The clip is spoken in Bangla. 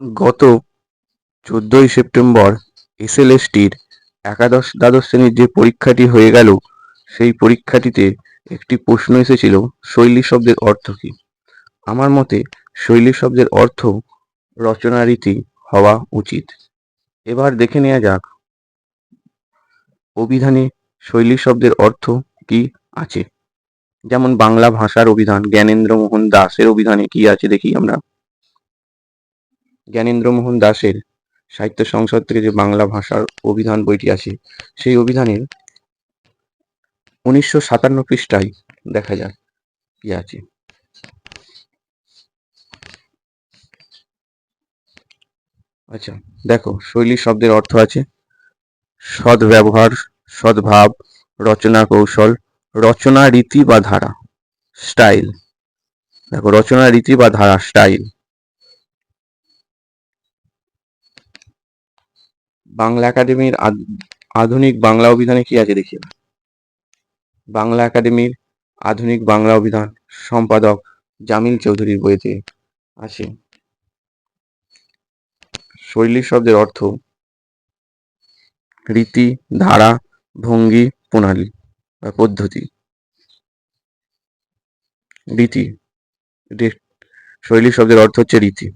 গত 14ই সেপ্টেম্বর এসএলএসটির একাদশ দ্বাদশ শ্রেণীর যে পরীক্ষাটি হয়ে গেল, সেই পরীক্ষাটিতে একটি প্রশ্ন এসেছিল, শৈলী শব্দের অর্থ কী? আমার মতে শৈলী শব্দের অর্থ রচনারীতি হওয়া উচিত। এবার দেখে নেওয়া যাক অভিধানে শৈলী শব্দের অর্থ কী আছে। যেমন বাংলা ভাষার অভিধান জ্ঞানেন্দ্রমোহন দাশের অভিধানে কি আছে দেখি আমরা। জ্ঞানেন্দ্রমোহন দাশের সাহিত্য সংসদ থেকে যে বাংলা ভাষার অভিধান বইটি আছে, সেই অভিধানের 1957 পৃষ্ঠায় দেখা যাক কি আছে। আচ্ছা, দেখো শৈলী শব্দের অর্থ আছে সদ্ব্যবহার, সদ্ভাব, রচনা কৌশল, রচনা রীতি বা ধারা, স্টাইল। দেখো রচনা রীতি বা ধারা, স্টাইল। বাংলা একাডেমির আধুনিক বাংলা অভিধানে কি আছে দেখি। বাংলা একাডেমির আধুনিক বাংলা অভিধান সম্পাদক জামিল চৌধুরীর বইতে আছে শৈলী শব্দের অর্থ রীতি, ধারা, ভঙ্গি, প্রণালী বা পদ্ধতি। রীতি, শৈলী শব্দের অর্থ হচ্ছে রীতি।